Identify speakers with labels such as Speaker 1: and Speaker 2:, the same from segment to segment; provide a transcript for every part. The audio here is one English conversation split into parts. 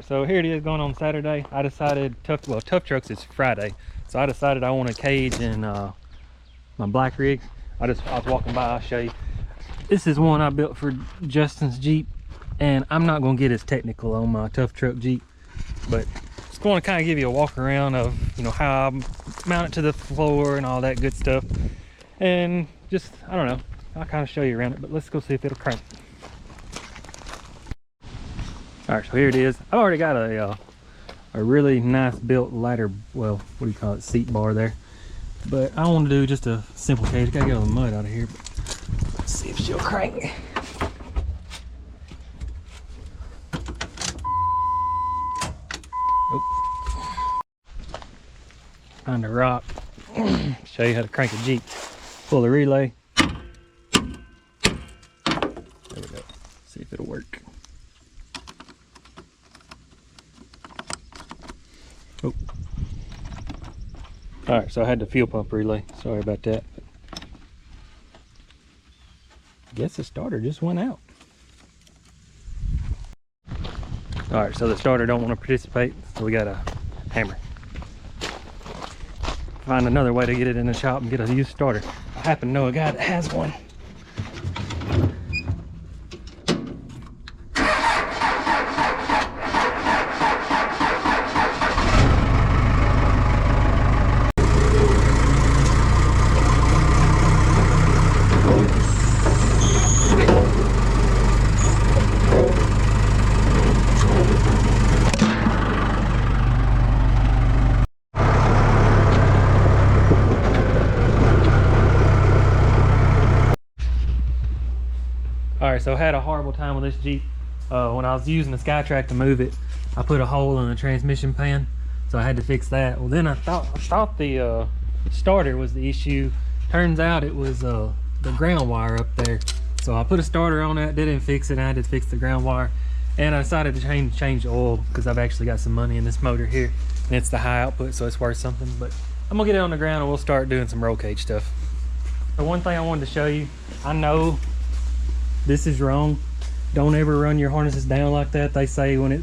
Speaker 1: Alright, so here it is going on Saturday. I decided Tough Trucks is Friday. So I decided I want a cage in my black rig. I was walking by, I'll show you. This is one I built for Justin's Jeep, and I'm not gonna get as technical on my Tough Truck Jeep, but just going to kind of give you a walk around of, you know, how I mount it to the floor and all that good stuff. And just, I don't know, I'll kind of show you around it, but let's go see if it'll crank. All right, so here it is. I've already got a really nice built ladder, well, what do you call it, seat bar there. But I want to do just a simple cage. Gotta get all the mud out of here. But let's see if she'll crank. Nope. Find a rock. Show you how to crank a Jeep. Pull the relay. There we go. See if it'll work. Oh. All right, so I had the fuel pump relay. Sorry about that. I guess the starter just went out. All right, so the starter don't want to participate, so we got a hammer. Find another way to get it in the shop and get a used starter. I happen to know a guy that has one. All right, so I had a horrible time with this Jeep. When I was using the SkyTrack to move it, I put a hole in the transmission pan, so I had to fix that. Well, then I thought the starter was the issue. Turns out it was the ground wire up there. So I put a starter on that, didn't fix it, and I had to fix the ground wire. And I decided to change the oil because I've actually got some money in this motor here, and it's the high output, so it's worth something. But I'm gonna get it on the ground and we'll start doing some roll cage stuff. The one thing I wanted to show you, I know this is wrong. Don't ever run your harnesses down like that. They say when it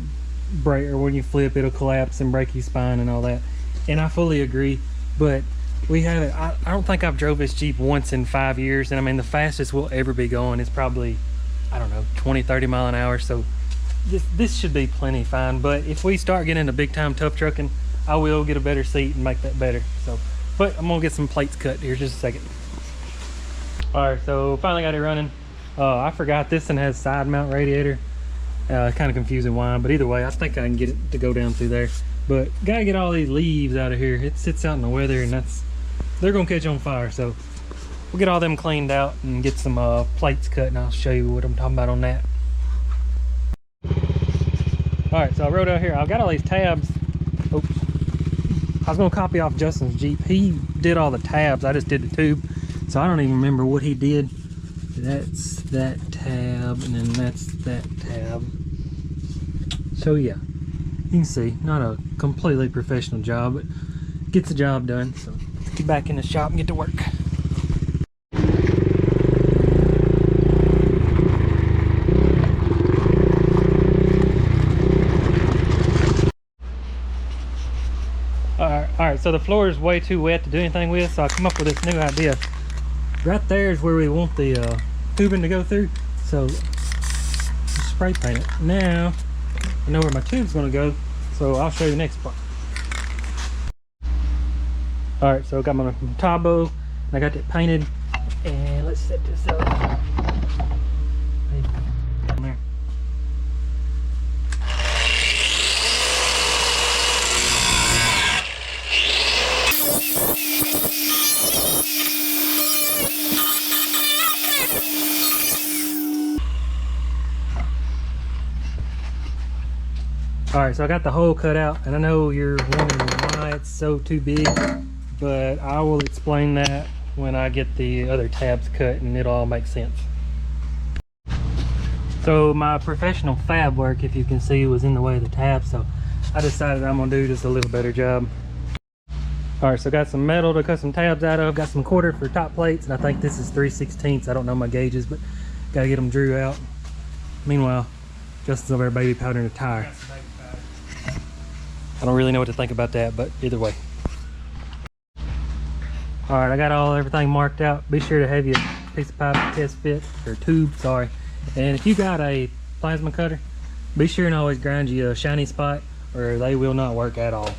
Speaker 1: break or when you flip, it'll collapse and break your spine and all that. And I fully agree, but we have it. I don't think I've drove this Jeep once in 5 years. And I mean, the fastest we'll ever be going is probably, I don't know, 20-30 mile an hour. So this should be plenty fine. But if we start getting into big time tough trucking, I will get a better seat and make that better. So, but I'm gonna get some plates cut here just a second. All right, so finally got it running. I forgot this one has side mount radiator. Kind of confusing why, but either way, I think I can get it to go down through there. But gotta get all these leaves out of here. It sits out in the weather, and they're gonna catch on fire. So we'll get all them cleaned out and get some plates cut, and I'll show you what I'm talking about on that. All right, so I wrote out here. I've got all these tabs. Oops. I was gonna copy off Justin's Jeep. He did all the tabs. I just did the tube, so I don't even remember what he did. That's that tab, and then that's that tab. So yeah, you can see, not a completely professional job, but gets the job done. So let's get back in the shop and get to work. All right, so the floor is way too wet to do anything with, so I come up with this new idea. Right there is where we want the tubing to go through, so just spray paint it. Now I know where my tube's going to go, so I'll show you the next part. All right, so I got my Tabo, and I got it painted, and let's set this up. Down there. All right, so I got the hole cut out, and I know you're wondering why it's so too big, but I will explain that when I get the other tabs cut, and it'll all make sense. So my professional fab work, if you can see, was in the way of the tabs, so I decided I'm gonna do just a little better job. All right, so got some metal to cut some tabs out of, got some quarter for top plates, and I think this is 3/16. I don't know my gauges, but gotta get them drew out. Meanwhile, Justin's over there baby powdering a tire. don't really know what to think about that, but either way. All right, I got everything marked out. Be sure to have your piece of pipe test fit, or tube, sorry. And if you got a plasma cutter, be sure and always grind you a shiny spot, or they will not work at all.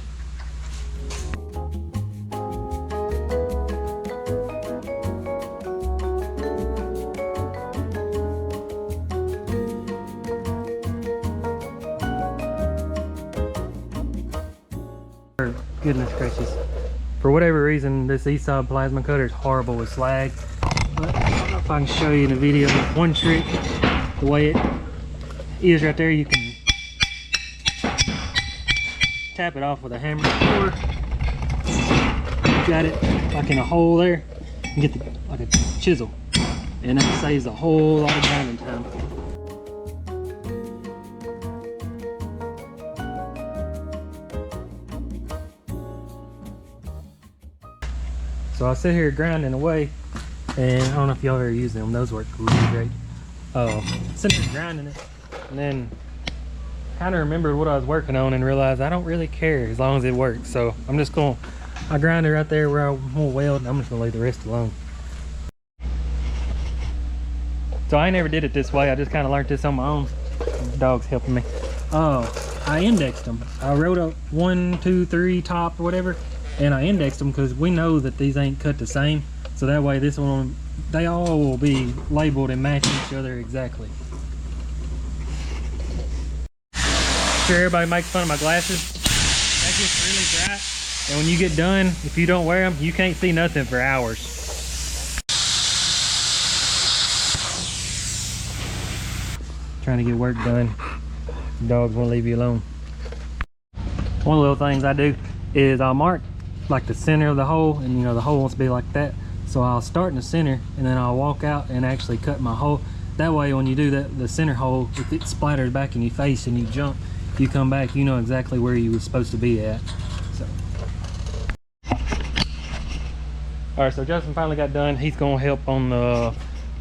Speaker 1: Goodness gracious. For whatever reason, this ESOB plasma cutter is horrible with slag. But I don't know if I can show you in the video. One trick, the way it is right there, you can tap it off with a hammer, or got it like in a hole there, and get like a chisel, and that saves a whole lot of grinding time. So I sit here grinding away, and I don't know if y'all ever use them. Those work really great. Sitting here grinding it, and then kind of remembered what I was working on and realized I don't really care as long as it works. So I'm just going, I grind it right there where I'm gonna weld, and I'm just gonna leave the rest alone. So I never did it this way. I just kind of learned this on my own. The dog's helping me. I indexed them. I wrote up 1, 2, 3 top or whatever, and I indexed them because we know that these ain't cut the same. So that way this one, they all will be labeled and match each other exactly. Sure, everybody makes fun of my glasses. That gets really bright, and when you get done, if you don't wear them, you can't see nothing for hours. Trying to get work done. The dogs won't leave you alone. One of the little things I do is I'll mark like the center of the hole, and you know the hole wants to be like that. So I'll start in the center, and then I'll walk out and actually cut my hole. That way when you do that, the center hole, if it splatters back in your face and you jump, you come back, you know exactly where you were supposed to be at. So. All right, so Justin finally got done. He's gonna help on the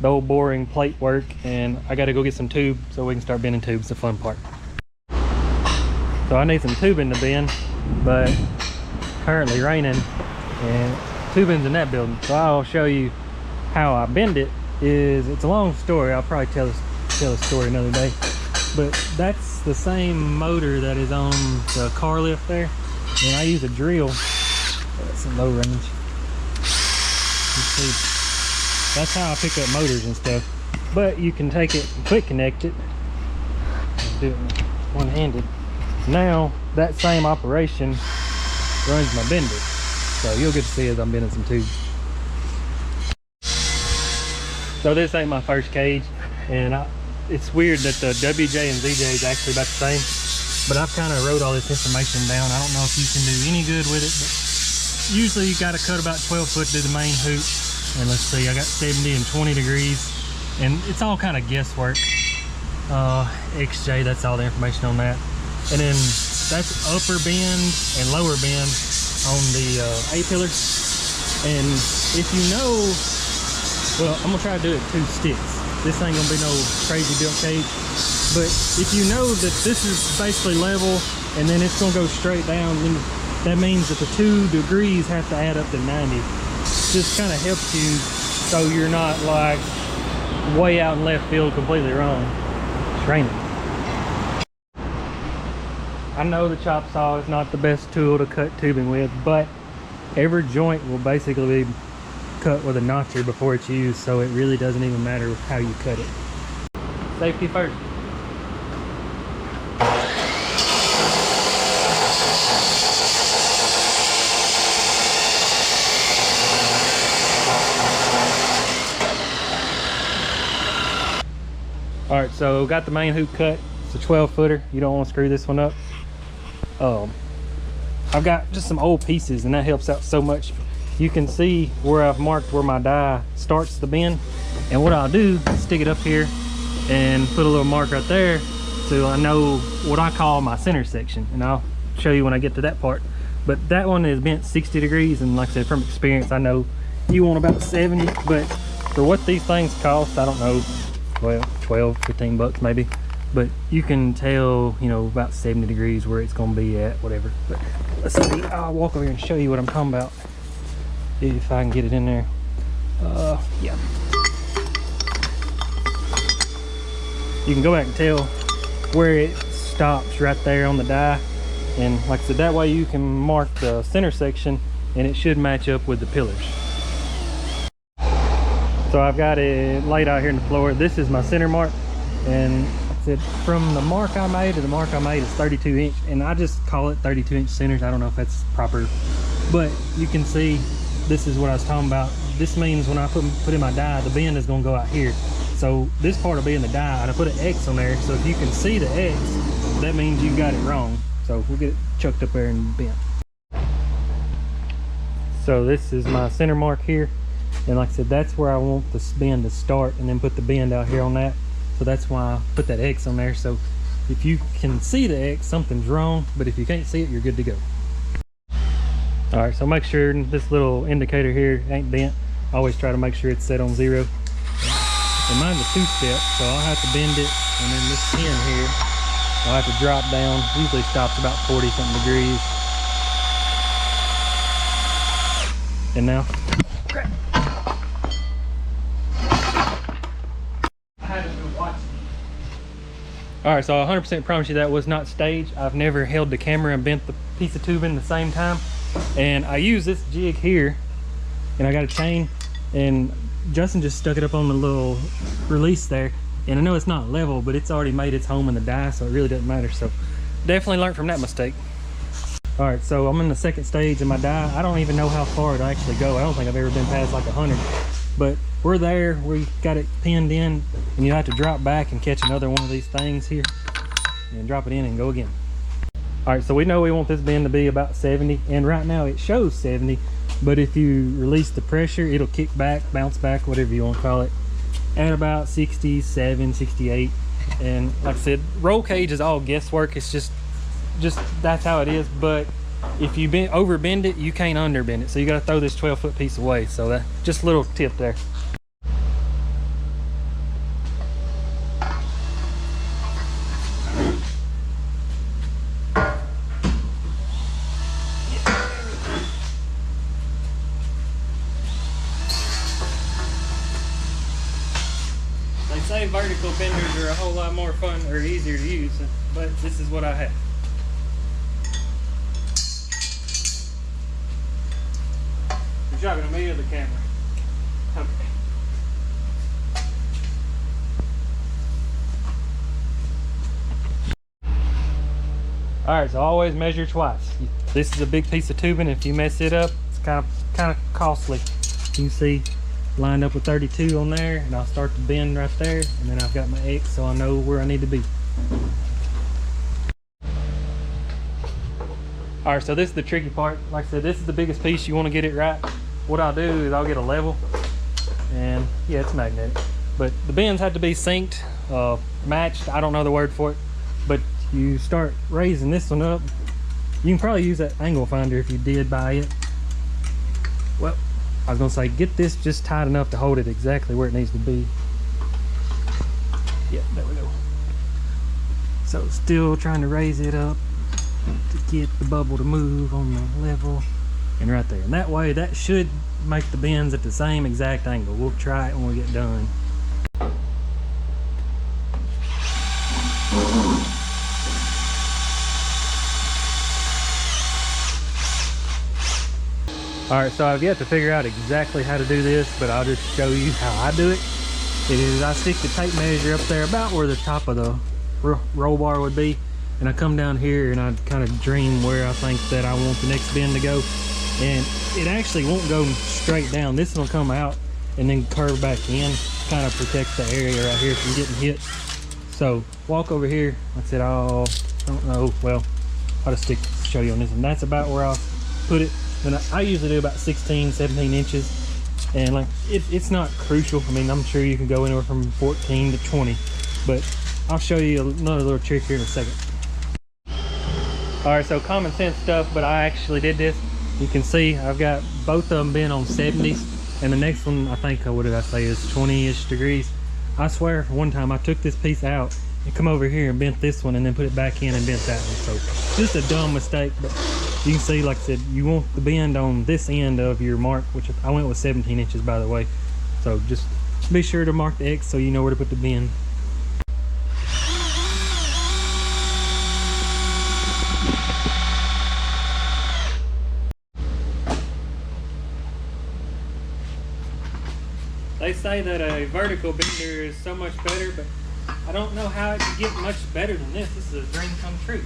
Speaker 1: old boring plate work, and I gotta go get some tube so we can start bending tubes, the fun part. So I need some tubing to bend, but currently raining and tubing's in that building. So I'll show you how I bend it. It's a long story. I'll probably tell a story another day. But that's the same motor that is on the car lift there, and I use a drill. That's a low range. You see, that's how I pick up motors and stuff. But you can take it and quick connect it. I'll do it one-handed. Now that same operation runs my bender, so you'll get to see as I'm bending some tubes. So this ain't my first cage, and it's weird that the WJ and ZJ is actually about the same, but I've kind of wrote all this information down. I don't know if you can do any good with it, but usually you got to cut about 12 foot to the main hoop, and let's see, I got 70 and 20 degrees, and it's all kind of guesswork. XJ, that's all the information on that. And then that's upper bend and lower bend on the A-pillar. And if you know, well, I'm gonna try to do it 2 sticks. This ain't gonna be no crazy built cage, but if you know that this is basically level and then it's gonna go straight down, then that means that the 2 degrees have to add up to 90. Just kind of helps you so you're not like way out in left field completely wrong. It's raining. I know the chop saw is not the best tool to cut tubing with, but every joint will basically be cut with a notcher before it's used, so it really doesn't even matter how you cut it. Safety first. All right, so got the main hoop cut. It's a 12 footer. You don't want to screw this one up. I've got just some old pieces, and that helps out so much. You can see where I've marked where my die starts the bend, and what I'll do is stick it up here and put a little mark right there so I know what I call my center section, and I'll show you when I get to that part. But that one is bent 60 degrees, and like I said, from experience, I know you want about 70, but for what these things cost, I don't know, well, 12, 15 bucks maybe. but you can tell, you know, about 70 degrees where it's going to be at, whatever. But let's see, I'll walk over here and show you what I'm talking about if I can get it in there. Yeah, you can go back and tell where it stops right there on the die, and like I said, that way you can mark the center section and it should match up with the pillars. So I've got it laid out here in the floor. This is my center mark, and like I said, from the mark I made to the mark I made is 32 inch, and I just call it 32 inch centers. I don't know if that's proper, but you can see this is what I was talking about. This means when I put in my die, the bend is going to go out here. So this part will be in the die, and I put an X on there. So if you can see the X, that means you got it wrong. So we'll get it chucked up there and bent. So this is my center mark here, and like I said, that's where I want the bend to start, and then put the bend out here on that. So that's why I put that X on there. So if you can see the X, something's wrong, but if you can't see it, you're good to go. All right, so make sure this little indicator here ain't bent. I always try to make sure it's set on 0. And mine's a 2-step, so I'll have to bend it, and then this pin here, I'll have to drop down. Usually stops about 40 something degrees. And now, crap. I haven't been watching. All right, so I 100% promise you that was not staged. I've never held the camera and bent the piece of tubing at the same time. And I use this jig here, and I got a chain, and Justin just stuck it up on the little release there. And I know it's not level, but it's already made its home in the die, so it really doesn't matter. So definitely learned from that mistake. All right, so I'm in the second stage of my die. I don't even know how far it'll actually go. I don't think I've ever been past like 100, but we're there. We got it pinned in, and you have to drop back and catch another one of these things here and drop it in and go again. All right, so we know we want this bend to be about 70, and right now it shows 70, but if you release the pressure, it'll kick back, bounce back, whatever you want to call it, at about 67, 68. And like I said, roll cage is all guesswork. It's just that's how it is. But if you overbend it, you can't underbend it, so you got to throw this 12-foot piece away. So that just a little tip there. They say vertical benders are a whole lot more fun or easier to use, but this is what I have. You're talking to me or the camera? Okay. Alright, so always measure twice. This is a big piece of tubing. If you mess it up, it's kind of costly. You can see lined up with 32 on there, and I'll start the bend right there, and then I've got my X so I know where I need to be. All right, so this is the tricky part. Like I said, this is the biggest piece. You want to get it right. What I'll do is I'll get a level, and yeah, it's magnetic, but the bends have to be synced, matched. I don't know the word for it, but you start raising this one up. You can probably use that angle finder if you did buy it. Well, I was gonna say, get this just tight enough to hold it exactly where it needs to be. Yeah, there we go. So still trying to raise it up to get the bubble to move on the level, and right there. And that way, that should make the bends at the same exact angle. We'll try it when we get done. All right, so I've yet to figure out exactly how to do this, but I'll just show you how I do it. It is, I stick the tape measure up there about where the top of the roll bar would be, and I come down here and I kind of dream where I think that I want the next bend to go, and it actually won't go straight down. This will come out and then curve back in, kind of protects the area right here from getting hit. So walk over here. Like I said, I don't know, well, I'll just show you on this, and that's about where I'll put it. And I usually do about 16, 17 inches, and like it's not crucial. I mean, I'm sure you can go anywhere from 14 to 20, but I'll show you another little trick here in a second. All right, so common sense stuff, but I actually did this. You can see I've got both of them been on 70s, and the next one, I think, what did I say, is 20-ish degrees. I swear, for one time I took this piece out and come over here and bent this one and then put it back in and bent that one. So just a dumb mistake, but you can see, like I said, you want the bend on this end of your mark, which I went with 17 inches, by the way. So just be sure to mark the X so you know where to put the bend. They say that a vertical bender is so much better, but I don't know how it can get much better than this. This is a dream come true.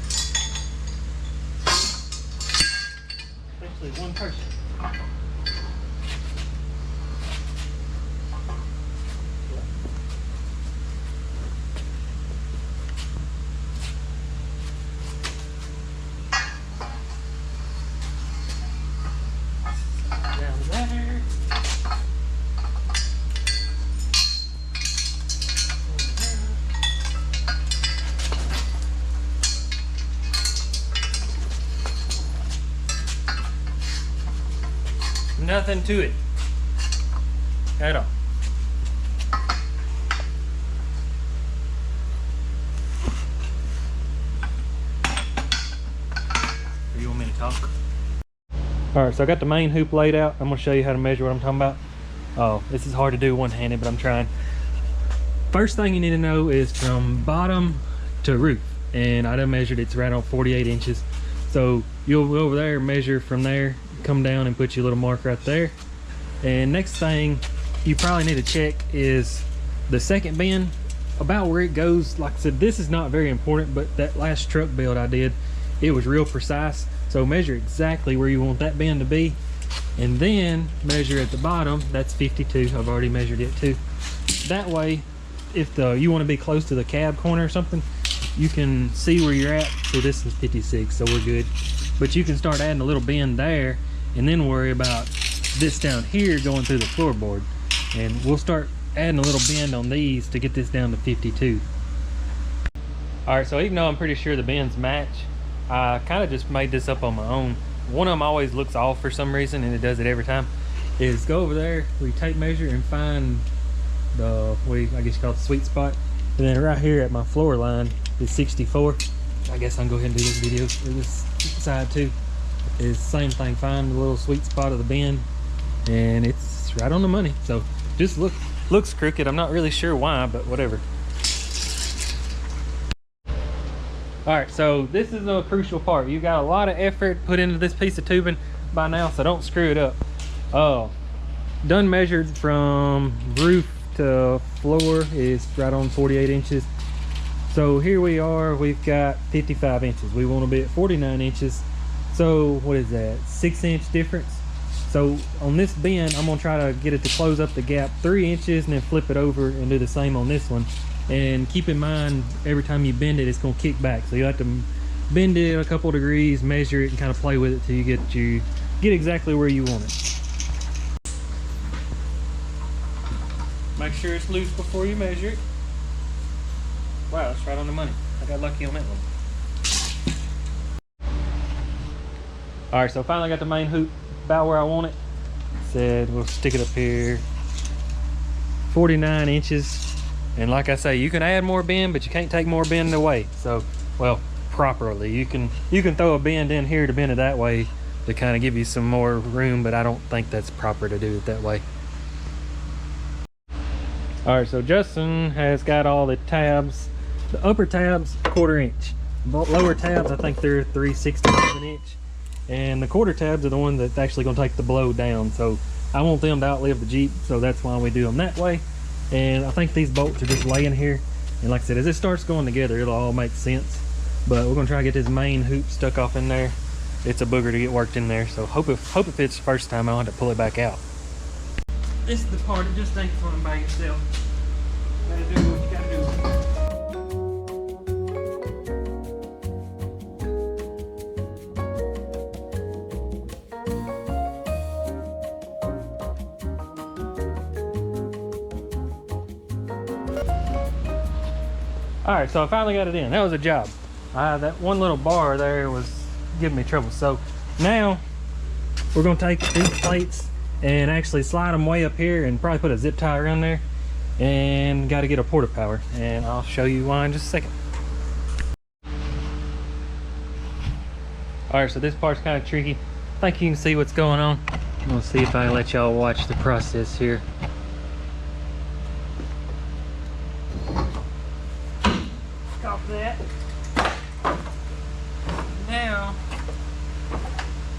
Speaker 1: Especially one person. Down there. Nothing to it at all. Or you want me to talk? All right, so I got the main hoop laid out. I'm gonna show you how to measure what I'm talking about. Oh, this is hard to do one-handed, but I'm trying. First thing you need to know is from bottom to roof, and I done measured it's right on 48 inches. So you'll go over there, measure from there, come down and put your little mark right there. And next thing you probably need to check is the second bend, about where it goes. Like I said, this is not very important, but that last truck build I did, it was real precise. So measure exactly where you want that bend to be, and then measure at the bottom. That's 52. I've already measured it too. That way, if you want to be close to the cab corner or something, you can see where you're at. So this is 56, so we're good. But you can start adding a little bend there and then worry about this down here going through the floorboard. And we'll start adding a little bend on these to get this down to 52. All right, so even though I'm pretty sure the bends match, I kind of just made this up on my own. One of them always looks off for some reason, and it does it every time. Is go over there, we tape measure and find the, I guess you call it the sweet spot. And then right here at my floor line is 64. I guess I can go ahead and do this video, or this side too. Is same thing, find the little sweet spot of the bend, and it's right on the money. So just looks crooked. I'm not really sure why, but whatever. All right, so this is a crucial part. You got a lot of effort put into this piece of tubing by now, so don't screw it up. Done measured from roof to floor is right on 48 inches. So here we are, we've got 55 inches. We want to be at 49 inches. So what is that, 6-inch difference? So on this bend, I'm gonna try to get it to close up the gap 3 inches and then flip it over and do the same on this one. And keep in mind, every time you bend it, it's gonna kick back. So you have to bend it a couple degrees, measure it, and kind of play with it till you get exactly where you want it. Make sure it's loose before you measure it. Wow, that's right on the money. I got lucky on that one. All right, so finally got the main hoop about where I want it. Said we'll stick it up here. 49 inches. And like I say, you can add more bend, but you can't take more bend away. So, well, properly. You can throw a bend in here to bend it that way to kind of give you some more room, but I don't think that's proper to do it that way. All right, so Justin has got all the tabs. The upper tabs, 1/4 inch. Lower tabs, I think they're 3/16 of an inch. And the quarter tabs are the ones that's actually gonna take the blow down. So I want them to outlive the Jeep, so that's why we do them that way. And I think these bolts are just laying here. And like I said, as it starts going together, it'll all make sense. But we're gonna try to get this main hoop stuck off in there. It's a booger to get worked in there. So hope it fits the first time. I'll have to pull it back out. This is the part that just ain't fun by yourself. Gotta do what you gotta do. All right, so I finally got it in. That was a job. That one little bar there was giving me trouble. So now we're gonna take these plates and actually slide them way up here and probably put a zip tie around there, and got to get a porta power, and I'll show you why in just a second. All right, so this part's kind of tricky. I think you can see what's going on. I'm gonna see if I can let y'all watch the process here. Stop that. Now,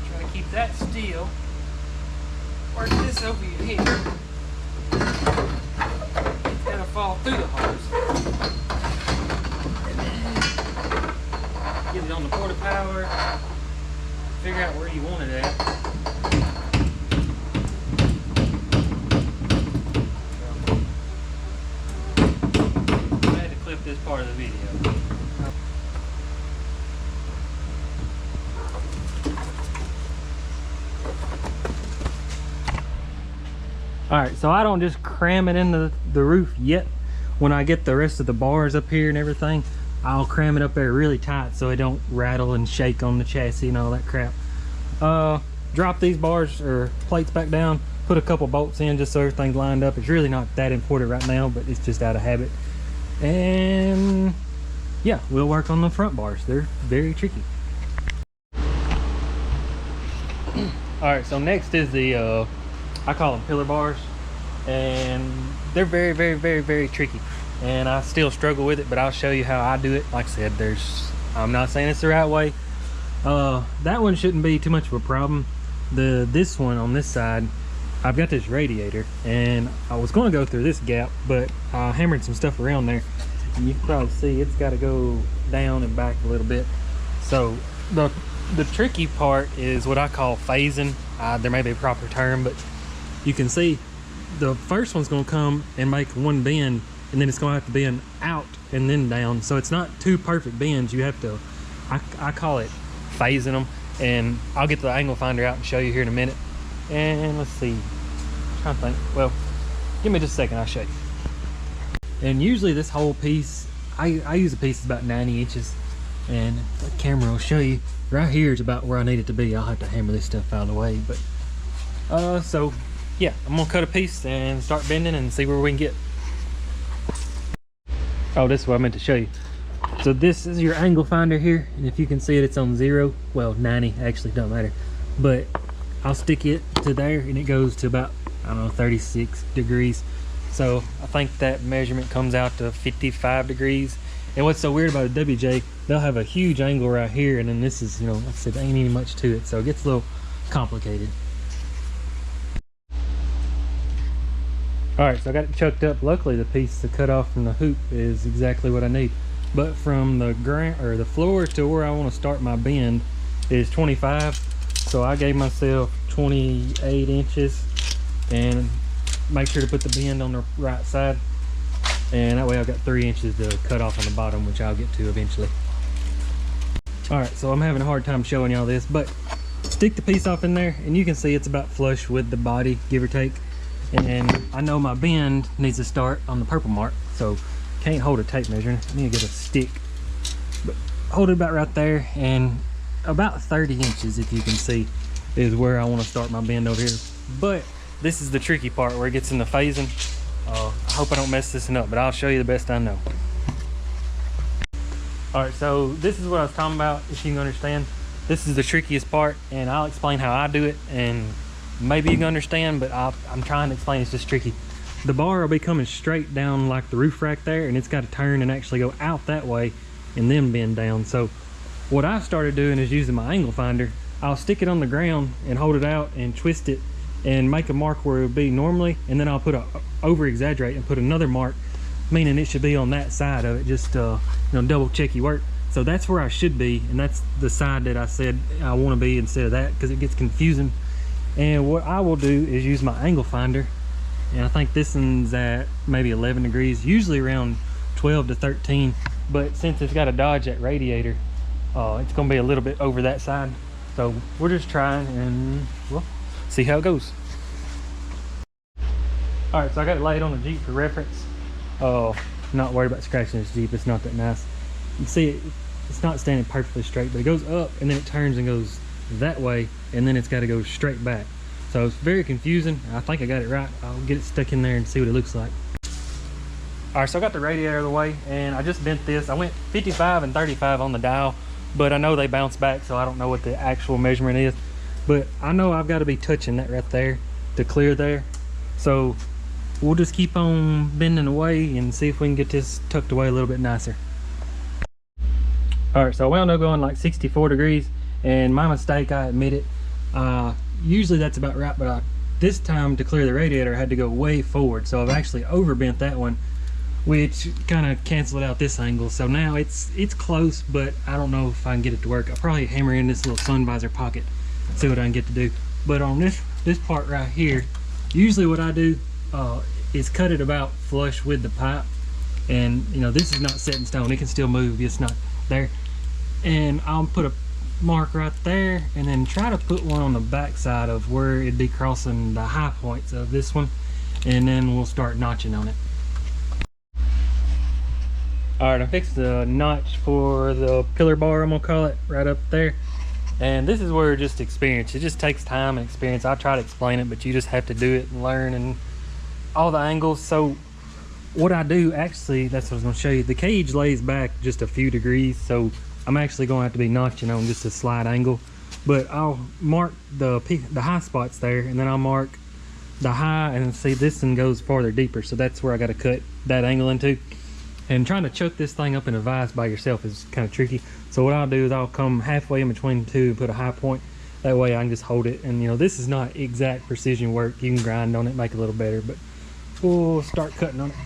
Speaker 1: try to keep that still. Work this over your head. It's gotta fall through the hose. And then get it on the quarter power. Figure out where you want it at. I had to clip this part of the video. Alright, so I don't just cram it into the roof yet. When I get the rest of the bars up here and everything, I'll cram it up there really tight so it don't rattle and shake on the chassis and all that crap. Drop these bars or plates back down, put a couple bolts in just so everything's lined up. It's really not that important right now, but it's just out of habit. And yeah, we'll work on the front bars. They're very tricky. Alright, so next is the I call them pillar bars, and they're very tricky, and I still struggle with it, but I'll show you how I do it. Like I said, I'm not saying it's the right way. That one shouldn't be too much of a problem. This one on this side, I've got this radiator, and I was going to go through this gap, but I hammered some stuff around there, and you can probably see it's got to go down and back a little bit. So the tricky part is what I call phasing. There may be a proper term, but you can see the first one's going to come and make one bend, and then it's going to have to bend out and then down. So it's not two perfect bends. You have to, I call it phasing them, and I'll get the angle finder out and show you here in a minute. And let's see, I'm trying to think. Well, give me just a second, I'll show you. And usually this whole piece, I use a piece that's about 90 inches, and the camera will show you right here is about where I need it to be. I'll have to hammer this stuff out of the way, but so yeah, I'm gonna cut a piece and start bending and see where we can get. Oh, this is what I meant to show you. So this is your angle finder here, and if you can see it, it's on 0. Well, 90 actually, don't matter. But I'll stick it to there, and it goes to about, I don't know, 36 degrees. So I think that measurement comes out to 55 degrees. And what's so weird about a WJ, they'll have a huge angle right here, and then this is, you know, like I said, ain't any much to it, so it gets a little complicated. All right, so I got it chucked up. Luckily, the piece to cut off from the hoop is exactly what I need. But from the ground or the floor to where I want to start my bend is 25. So I gave myself 28 inches, and make sure to put the bend on the right side. And that way I've got 3 inches to cut off on the bottom, which I'll get to eventually. All right, so I'm having a hard time showing y'all this, but stick the piece off in there, and you can see it's about flush with the body, give or take. And I know my bend needs to start on the purple mark, so can't hold a tape measure. I need to get a stick, but hold it about right there, and about 30 inches, if you can see, is where I want to start my bend over here. But this is the tricky part where it gets into phasing. I hope I don't mess this one up, but I'll show you the best I know. All right, so this is what I was talking about, if you can understand. This is the trickiest part, and I'll explain how I do it, and maybe you can understand, but I'm trying to explain. It's just tricky. The bar will be coming straight down like the roof rack there, and it's got to turn and actually go out that way and then bend down. So what I started doing is using my angle finder. I'll stick it on the ground and hold it out and twist it and make a mark where it would be normally, and then I'll put over exaggerate and put another mark, meaning it should be on that side of it, just you know, double check your work. So that's where I should be, and that's the side that I said I want to be instead of that, because it gets confusing. And what I will do is use my angle finder, and I think this one's at maybe 11 degrees, usually around 12 to 13, but since it's got to dodge that radiator, it's going to be a little bit over that side. So we're just trying, and well, see how it goes. All right, so I got it laid on the Jeep for reference. Not worried about scratching this Jeep, it's not that nice. You can see it's not standing perfectly straight, but it goes up and then it turns and goes that way, and then it's got to go straight back. So it's very confusing. I think I got it right. I'll get it stuck in there and see what it looks like. All right, so I got the radiator out of the way, and I just bent this. I went 55 and 35 on the dial, but I know they bounce back, so I don't know what the actual measurement is. But I know I've got to be touching that right there to clear there. So we'll just keep on bending away and see if we can get this tucked away a little bit nicer. All right, so I wound up going like 64 degrees, and my mistake, I admit it. Usually that's about right, but this time to clear the radiator I had to go way forward, so I've actually overbent that one, which kind of canceled out this angle. So now it's close, but I don't know if I can get it to work. I'll probably hammer in this little sun visor pocket, see what I can get to do. But on this part right here, usually what I do is cut it about flush with the pipe, and you know, this is not set in stone, it can still move, it's not there. And I'll put a mark right there, and then try to put one on the back side of where it'd be crossing the high points of this one, and then we'll start notching on it. All right, I fixed the notch for the pillar bar, I'm gonna call it, right up there. And this is where just experience, it just takes time and experience. I try to explain it, but you just have to do it and learn and all the angles. So what I do, actually, that's what I was gonna show you. The cage lays back just a few degrees, so I'm actually gonna have to be notching on just a slight angle. But I'll mark the high spots there, and then I'll mark the high, and see this one goes farther deeper, so that's where I gotta cut that angle into. And trying to chuck this thing up in a vise by yourself is kind of tricky. So what I'll do is I'll come halfway in between the two and put a high point. That way I can just hold it. And you know, this is not exact precision work. You can grind on it, make it a little better, but we'll start cutting on it.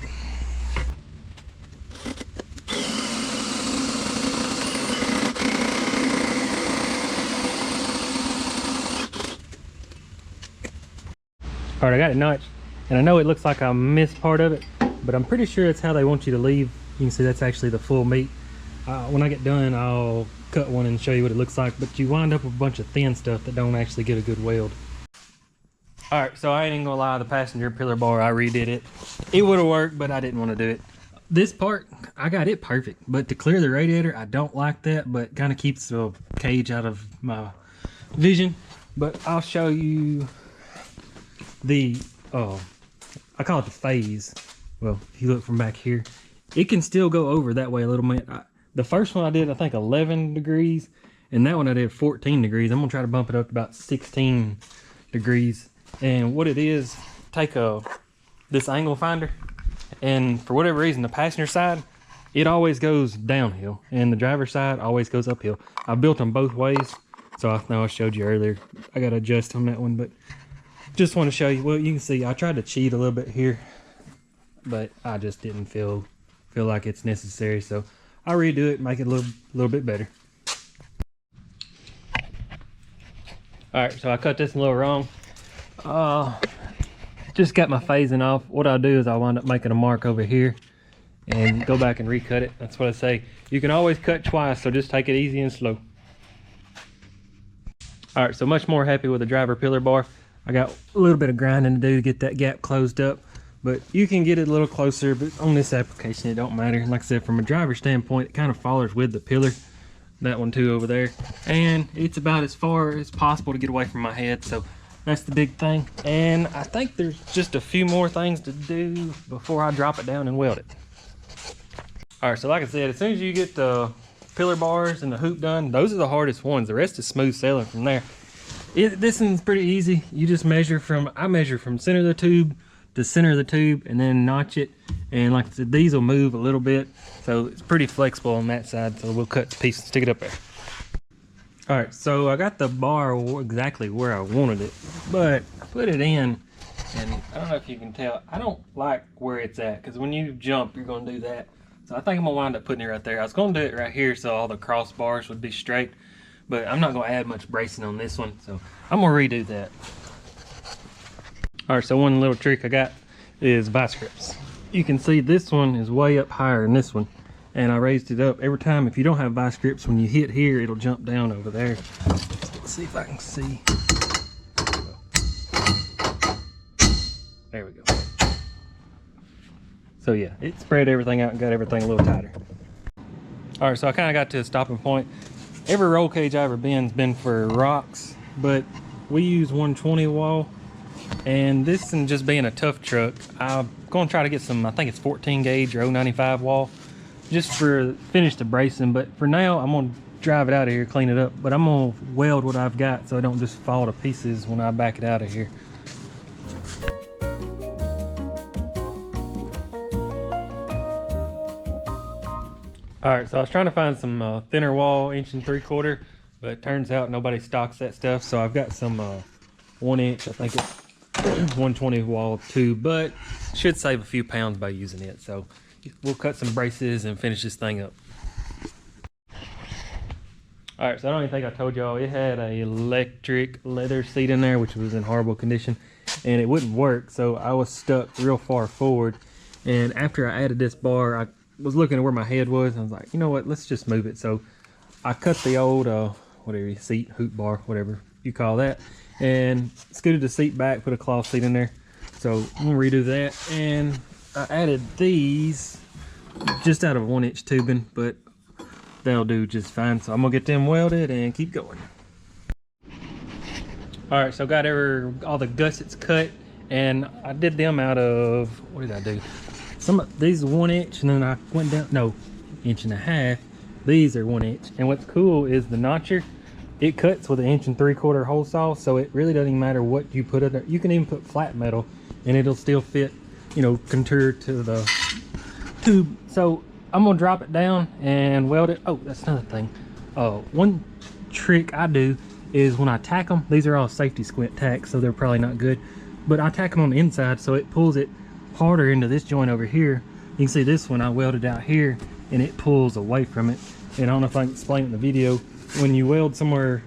Speaker 1: All right, I got it notched, and I know it looks like I missed part of it, but I'm pretty sure it's how they want you to leave. You can see that's actually the full meat. When I get done, I'll cut one and show you what it looks like, but you wind up with a bunch of thin stuff that don't actually get a good weld. All right, so I ain't even gonna lie, the passenger pillar bar, I redid it. It would have worked, but I didn't want to do it. This part, I got it perfect, but to clear the radiator, I don't like that, but kind of keeps the cage out of my vision. But I'll show you the, I call it the phase. Well, if you look from back here, it can still go over that way a little bit. The first one I did, I think 11 degrees, and that one I did 14 degrees. I'm gonna try to bump it up to about 16 degrees. And what it is, take this angle finder, and for whatever reason, the passenger side, it always goes downhill, and the driver's side always goes uphill. I built them both ways, so I know I showed you earlier. I gotta adjust on that one, but just want to show you. Well, you can see I tried to cheat a little bit here, but I just didn't feel like it's necessary, so I'll redo it, make it a little bit better. All right, so I cut this a little wrong. Just got my phasing off. What I'll do is I'll wind up making a mark over here and go back and recut it. That's what I say. You can always cut twice, so just take it easy and slow. All right, so much more happy with the driver pillar bar. I got a little bit of grinding to do to get that gap closed up, but you can get it a little closer. But on this application, it don't matter. Like I said, from a driver standpoint, it kind of follows with the pillar. That one too over there, and it's about as far as possible to get away from my head, so that's the big thing. And I think there's just a few more things to do before I drop it down and weld it. All right, so like I said, as soon as you get the pillar bars and the hoop done, those are the hardest ones. The rest is smooth sailing from there. This one's pretty easy. You just measure from, I measure from center of the tube to center of the tube, and then notch it. And like I said, these will move a little bit, so it's pretty flexible on that side. So we'll cut the piece and stick it up there. All right, so I got the bar exactly where I wanted it, but I put it in, and I don't know if you can tell, I don't like where it's at, because when you jump, you're gonna do that. So I think I'm gonna wind up putting it right there. I was gonna do it right here so all the crossbars would be straight, but I'm not gonna add much bracing on this one, so I'm gonna redo that. All right, so one little trick I got is vice grips. You can see this one is way up higher than this one, and I raised it up. Every time, if you don't have vice grips, when you hit here, it'll jump down over there. Let's see if I can see. There we go. So yeah, it spread everything out and got everything a little tighter. All right, so I kind of got to a stopping point. Every roll cage I ever been's been for rocks, but we use 120 wall. And this, and just being a tough truck, I'm gonna try to get some, I think it's 14 gauge or 095 wall, just for finish the bracing. But for now, I'm gonna drive it out of here, clean it up. But I'm gonna weld what I've got so it don't just fall to pieces when I back it out of here. All right, so I was trying to find some thinner wall, 1 3/4, but it turns out nobody stocks that stuff. So I've got some 1 inch, I think it's 120 wall too, but should save a few pounds by using it. So we'll cut some braces and finish this thing up. All right, so I don't even think I told y'all, it had a electric leather seat in there, which was in horrible condition, and it wouldn't work. So I was stuck real far forward. And after I added this bar, I was looking at where my head was. I was like, you know what, let's just move it. So I cut the old, whatever seat, hoop bar, whatever you call that, and scooted the seat back, put a cloth seat in there. So I'm gonna redo that. And I added these just out of 1 inch tubing, but they'll do just fine. So I'm gonna get them welded and keep going. All right, so got all the gussets cut, and I did them out of, what did I do? Some of these 1 inch, and then I went down, no, 1.5 inches. These are 1 inch. And what's cool is the notcher, it cuts with an 1 3/4 hole saw, so it really doesn't even matter what you put in there. You can even put flat metal and it'll still fit, you know, contour to the tube. So I'm gonna drop it down and weld it. Oh, that's another thing. One trick I do is when I tack them, these are all safety squint tacks, so they're probably not good, but I tack them on the inside so it pulls it harder into this joint over here. You can see this one I welded out here and it pulls away from it. And I don't know if I can explain it in the video. When you weld somewhere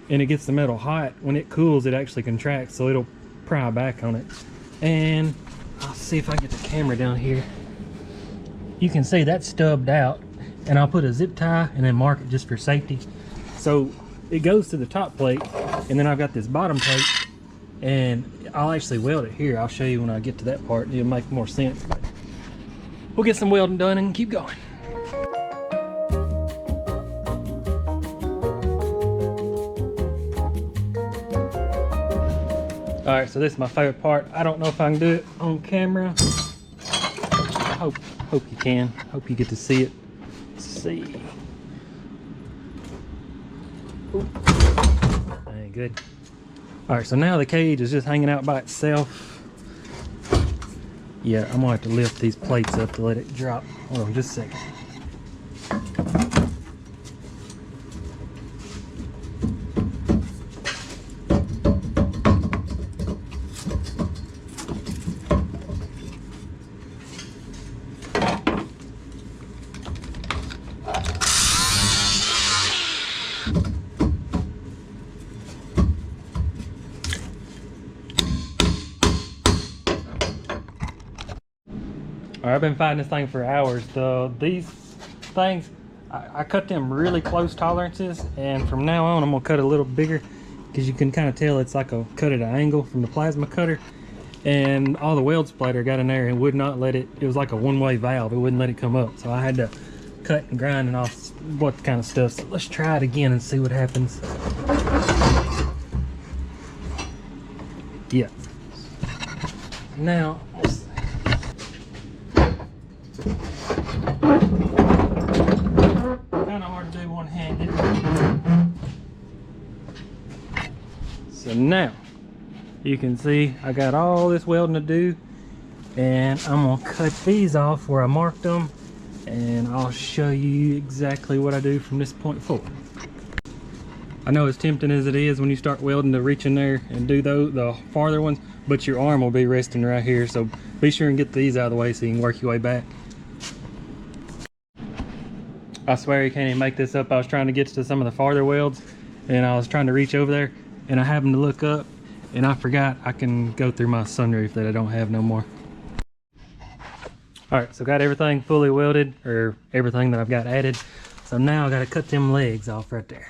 Speaker 1: and it gets the metal hot, when it cools it actually contracts, so it'll pry back on it. And I'll see if I get the camera down here. You can see that's stubbed out, and I'll put a zip tie and then mark it just for safety. So it goes to the top plate, and then I've got this bottom plate, and I'll actually weld it here. I'll show you when I get to that part. It'll make more sense. But we'll get some welding done and keep going. All right, so this is my favorite part. I don't know if I can do it on camera. I hope you can. Hope you get to see it. Let's see. Ooh. Ain't good. All right, so now the cage is just hanging out by itself. Yeah, I'm gonna have to lift these plates up to let it drop. Hold on just a second. All right, I've been fighting this thing for hours. These things, I cut them really close tolerances, and from now on I'm gonna cut a little bigger, because you can kind of tell it's like a cut at an angle from the plasma cutter. And all the weld splatter got in there and would not let it. It was like a one-way valve. It wouldn't let it come up. So I had to cut and grind and all what kind of stuff. So let's try it again and see what happens. Yeah. Now, let's see. Kind of hard to do one-handed. So now, you can see I got all this welding to do, and I'm gonna cut these off where I marked them, and I'll show you exactly what I do from this point forward. I know as tempting as it is when you start welding to reach in there and do the farther ones, but your arm will be resting right here, so be sure and get these out of the way so you can work your way back. I swear you can't even make this up. I was trying to get to some of the farther welds, and I was trying to reach over there, and I happened to look up, and I forgot I can go through my sunroof that I don't have no more. All right, so got everything fully welded, or everything that I've got added. So now I gotta cut them legs off right there.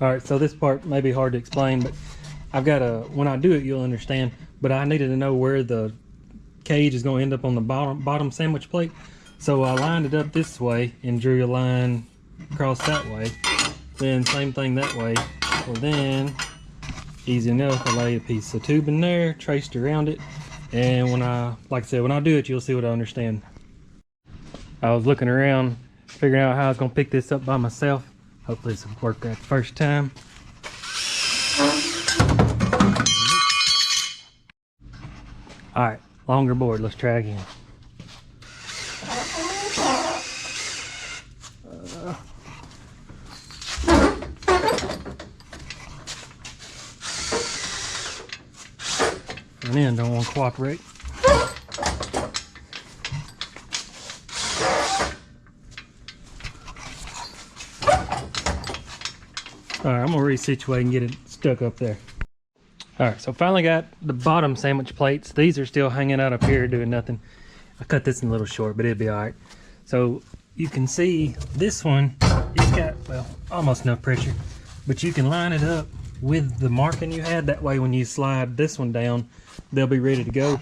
Speaker 1: All right, so this part may be hard to explain, but I've got when I do it, you'll understand, but I needed to know where the cage is gonna end up on the bottom sandwich plate. So I lined it up this way and drew a line across that way. Then same thing that way. Well then, Easy enough. I lay a piece of tube in there, traced around it, and when I do it, you'll see what I understand. I was looking around, figuring out how I was gonna pick this up by myself. Hopefully this will work at the first time. All right, longer board, let's try again. And then don't want to cooperate. All right, I'm gonna resituate and get it stuck up there. All right, so finally got the bottom sandwich plates. These are still hanging out up here doing nothing. I cut this in a little short, but it'll be all right. So you can see this one, it's got, well, almost enough pressure, but you can line it up with the marking you had. That way when you slide this one down, they'll be ready to go.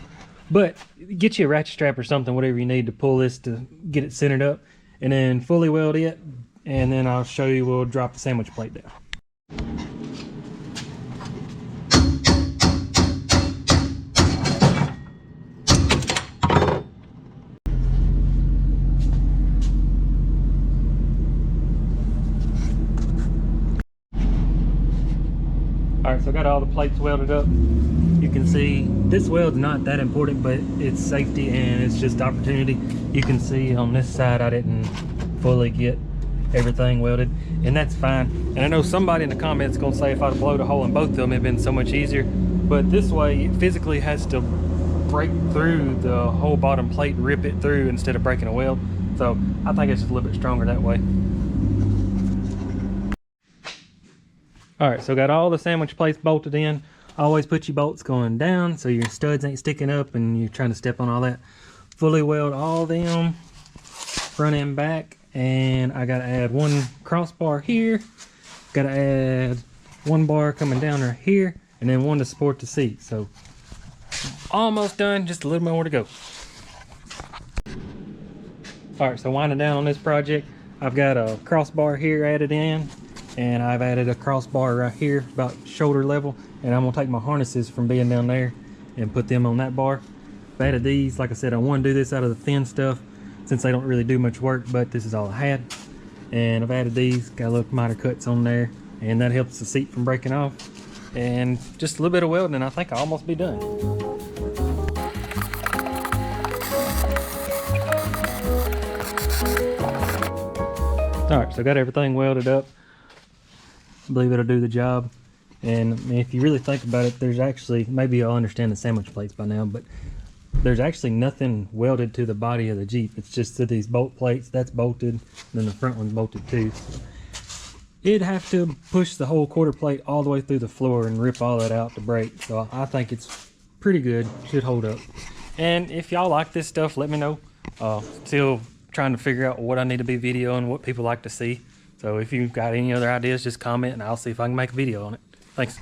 Speaker 1: But get you a ratchet strap or something, whatever you need to pull this to get it centered up, and then fully weld it, and then I'll show you, we'll drop the sandwich plate down. All right, so I got all the plates welded up. You can see this weld's not that important, but it's safety and it's just opportunity. You can see on this side I didn't fully get everything welded, and that's fine. And I know somebody in the comments is gonna say if I'd blowed a hole in both of them, it'd been so much easier. But this way, it physically has to break through the whole bottom plate and rip it through instead of breaking a weld. So I think it's just a little bit stronger that way. All right, so got all the sandwich plates bolted in. Always put your bolts going down so your studs ain't sticking up and you're trying to step on all that. Fully weld all them, front and back. And I gotta add one crossbar here. Gotta add one bar coming down right here, and then one to support the seat. So almost done, just a little more to go. All right, so winding down on this project, I've got a crossbar here added in, and I've added a crossbar right here about shoulder level, and I'm gonna take my harnesses from being down there and put them on that bar. I've added these. Like I said, I want to do this out of the thin stuff since they don't really do much work, but this is all I had. And I've added these, got a little miter cuts on there, and that helps the seat from breaking off. And just a little bit of welding and I think I'll almost be done. All right, so I got everything welded up. I believe it'll do the job. And if you really think about it, there's actually, maybe you'll understand the sandwich plates by now, but there's actually nothing welded to the body of the Jeep. It's just to these bolt plates. That's bolted, and then the front one's bolted too. It'd have to push the whole quarter plate all the way through the floor and rip all that out to break. So I think it's pretty good, should hold up. And if y'all like this stuff, let me know. Still trying to figure out what I need to be videoing, what people like to see. So if you've got any other ideas, just comment and I'll see if I can make a video on it. Thanks.